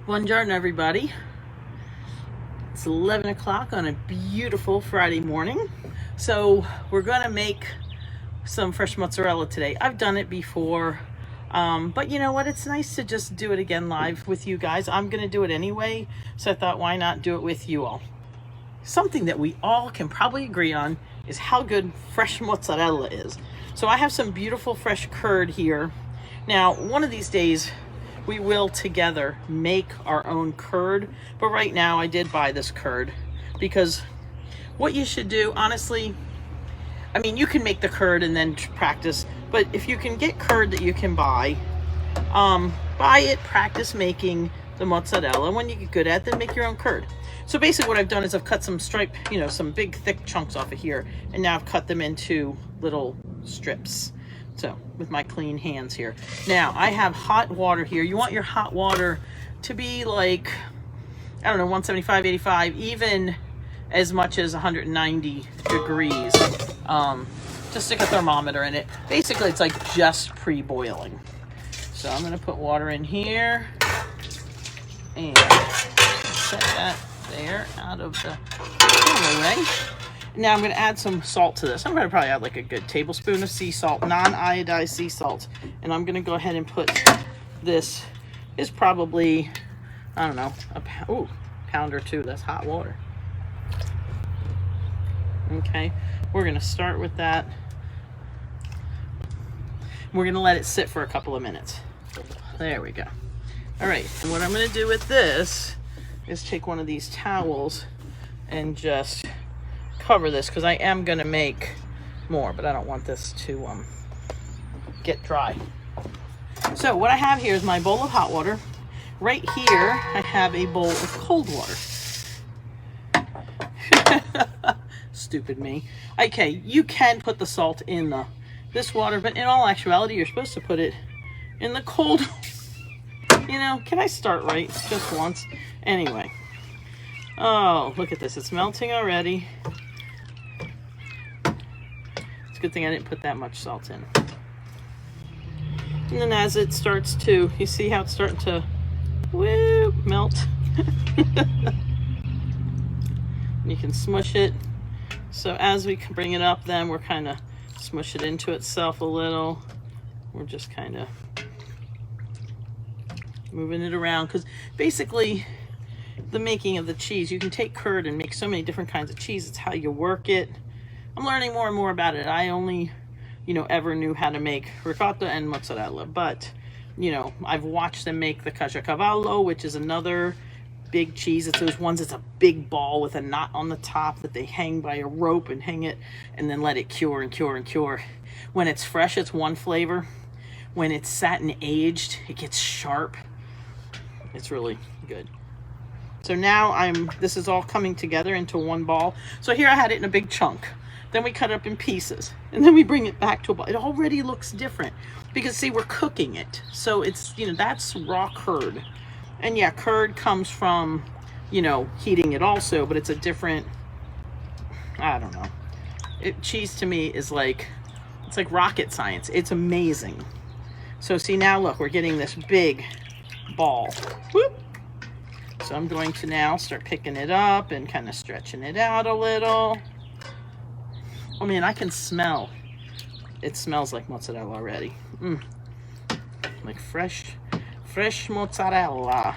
Buongiorno, everybody. It's 11 o'clock on a beautiful Friday morning. So we're gonna make some fresh mozzarella today. I've done it before, but you know what? It's nice to just do it again live with you guys. I'm gonna do it anyway, so I thought, why not do it with you all? Something that we all can probably agree on is how good fresh mozzarella is. So I have some beautiful fresh curd here. Now, one of these days, we will together make our own curd, but right now I did buy this curd because what you should do, honestly, I mean, you can make the curd and then practice, but if you can get curd that you can buy it, practice making the mozzarella. When you get good at it, then make your own curd. So basically what I've done is I've cut some some big thick chunks off of here, and now I've cut them into little strips. So with my clean hands here. Now I have hot water here. You want your hot water to be like, I don't know, 175, 85, even as much as 190 degrees. Just stick a thermometer in it. Basically it's like just pre-boiling. So I'm gonna put water in here and set that there out of the way. Now I'm going to add some salt to this. I'm going to probably add like a good tablespoon of sea salt, non-iodized sea salt. And I'm going to go ahead and put this, is probably, I don't know, a pound or two. That's hot water. Okay, we're going to start with that. We're going to let it sit for a couple of minutes. There we go. All right, and what I'm going to do with this is take one of these towels and just cover this, because I am going to make more, but I don't want this to get dry. So what I have here is my bowl of hot water. Right here I have a bowl of cold water. Stupid me. Okay, you can put the salt in this water, but in all actuality you're supposed to put it in the cold. You know, can I start right just once? Anyway. Oh, look at this. It's melting already. It's a good thing I didn't put that much salt in. And then as it starts to, you see how it's starting to melt? You can smush it. So as we bring it up, then we're kind of smush it into itself a little. We're just kind of moving it around, because basically the making of the cheese, you can take curd and make so many different kinds of cheese. It's how you work it. I'm learning more and more about it. I only, ever knew how to make ricotta and mozzarella, but, I've watched them make the caciocavallo, which is another big cheese. It's those ones, it's a big ball with a knot on the top that they hang by a rope and hang it and then let it cure and cure and cure. When it's fresh, it's one flavor. When it's sat and aged, it gets sharp. It's really good. So now this is all coming together into one ball. So here I had it in a big chunk. Then we cut it up in pieces, and then we bring it back to a ball. It already looks different because, see, we're cooking it. So it's, that's raw curd. And yeah, curd comes from, heating it also, but it's a different, I don't know. Cheese to me is like, it's like rocket science. It's amazing. So see, now look, we're getting this big ball. Whoop. So I'm going to now start picking it up and kind of stretching it out a little. Oh man, I can smell. It smells like mozzarella already. Like fresh mozzarella.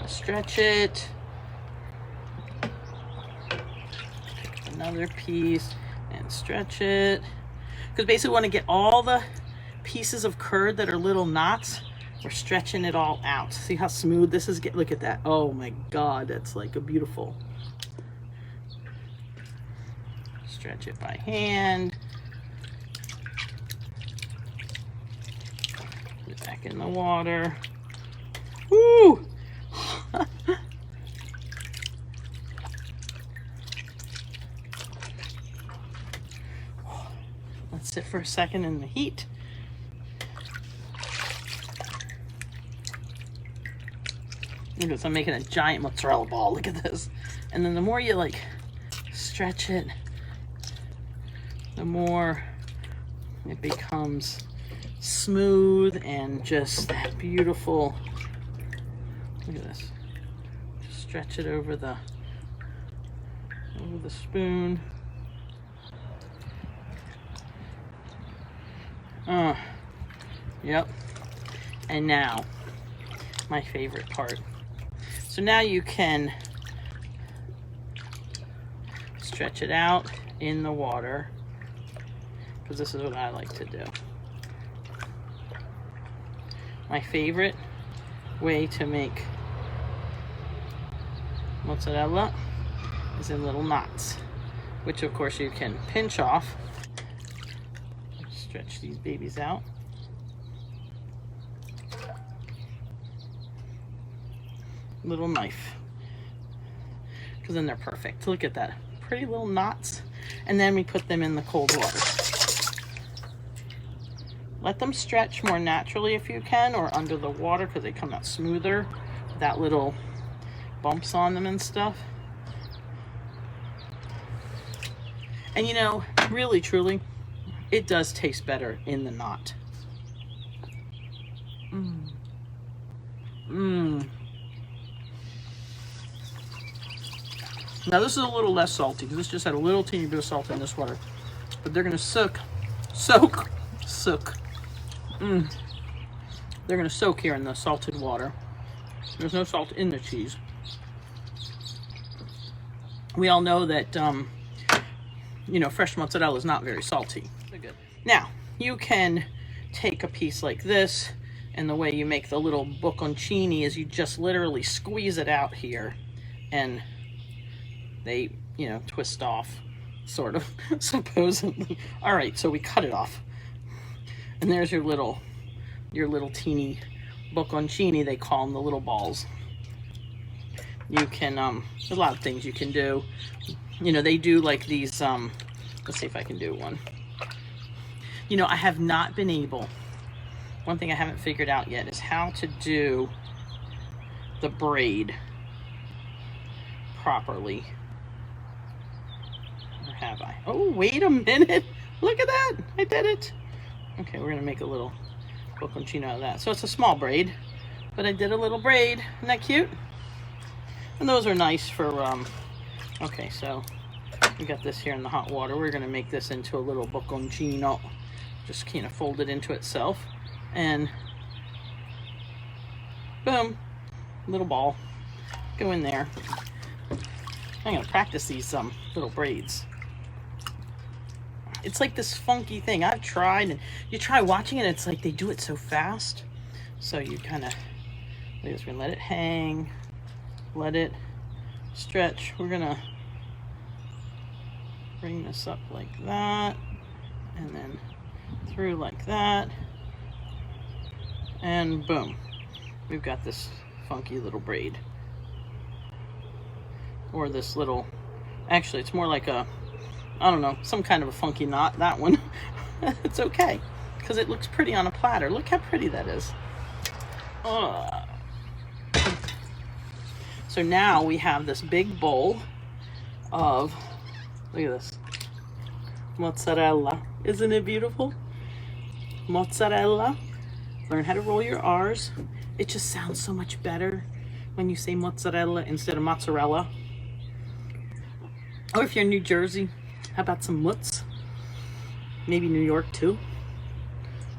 Stretch it. Pick another piece and stretch it. Because basically we want to get all the pieces of curd that are little knots. We're stretching it all out. See how smooth this is? Look at that. Oh my God, that's like a beautiful. Stretch it by hand. Put it back in the water. Woo! Let's sit for a second in the heat. Look at this, I'm making a giant mozzarella ball. Look at this. And then the more you stretch it, the more it becomes smooth and just that beautiful. Look at this. Just stretch it over the spoon. Yep. And now, my favorite part. So now you can stretch it out in the water, because this is what I like to do. My favorite way to make mozzarella is in little knots, which of course you can pinch off. Stretch these babies out. Little knife, because then they're perfect. Look at that, pretty little knots. And then we put them in the cold water. Let them stretch more naturally if you can, or under the water, because they come out smoother without little bumps on them and stuff. And you know, really truly, it does taste better in the knot. Now this is a little less salty, because this just had a little teeny bit of salt in this water. But they're gonna soak. They're gonna soak here in the salted water. There's no salt in the cheese. We all know that, you know, fresh mozzarella is not very salty. Good. Now, you can take a piece like this, and the way you make the little boconcini is you just literally squeeze it out here, and they, you know, twist off, sort of, supposedly. All right, so we cut it off. And there's your little teeny boconcini, they call them, the little balls. You can, there's a lot of things you can do. You know, they do like these, let's see if I can do one. You know, I have not been able, one thing I haven't figured out yet is how to do the braid properly. Or have I? Oh, wait a minute. Look at that. I did it. Okay, we're going to make a little boconcino out of that. So it's a small braid, but I did a little braid. Isn't that cute? And those are nice for, okay, so we got this here in the hot water. We're going to make this into a little boconcino. Just kind of fold it into itself. And boom, little ball. Go in there. I'm going to practice these little braids. It's like this funky thing. I've tried, and you try watching it, it's like they do it so fast. So you kind of, we're just going to let it hang, let it stretch. We're going to bring this up like that, and then through like that, and boom. We've got this funky little braid. Or this little, actually it's more like a, I don't know, some kind of a funky knot, that one. It's okay, because it looks pretty on a platter. Look how pretty that is. So now we have this big bowl of, look at this, mozzarella. Isn't it beautiful? Mozzarella. Learn how to roll your R's. It just sounds so much better when you say mozzarella instead of mozzarella. Or if you're in New Jersey, how about some mutz? Maybe New York too.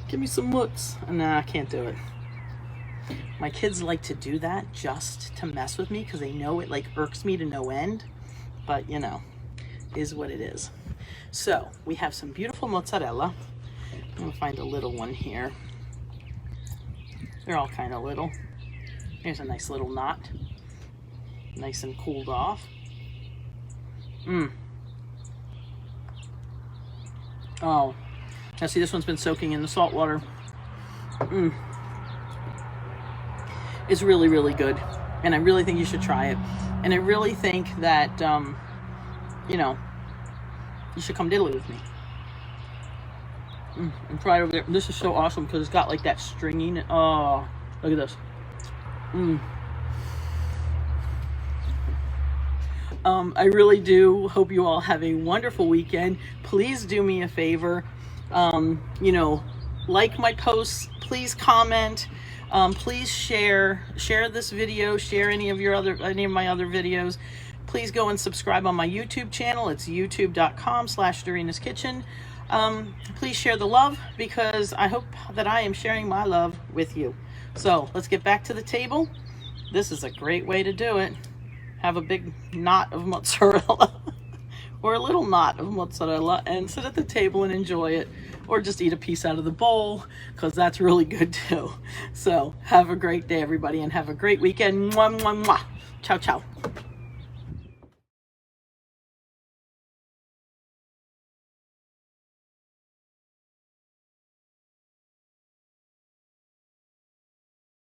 Give me some mutz. Nah, I can't do it. My kids like to do that just to mess with me, because they know it like irks me to no end. But you know, is what it is. So we have some beautiful mozzarella. I'm gonna find a little one here. They're all kind of little. Here's a nice little knot. Nice and cooled off. Oh, now see, this one's been soaking in the salt water. It's really, really good. And I really think you should try it. And I really think that, you know, you should come to Italy with me. And try it over there. This is so awesome because it's got like that stringing. Oh, look at this. I really do hope you all have a wonderful weekend. Please do me a favor. You know, like my posts, please comment, please share this video, share any of my other videos. Please go and subscribe on my YouTube channel. It's youtube.com/dorinaskitchen. Please share the love, because I hope that I am sharing my love with you. So let's get back to the table. This is a great way to do it. Have a big knot of mozzarella or a little knot of mozzarella and sit at the table and enjoy it, or just eat a piece out of the bowl, because that's really good too. So have a great day, everybody, and have a great weekend. Mwah, mwah, mwah. Ciao, ciao.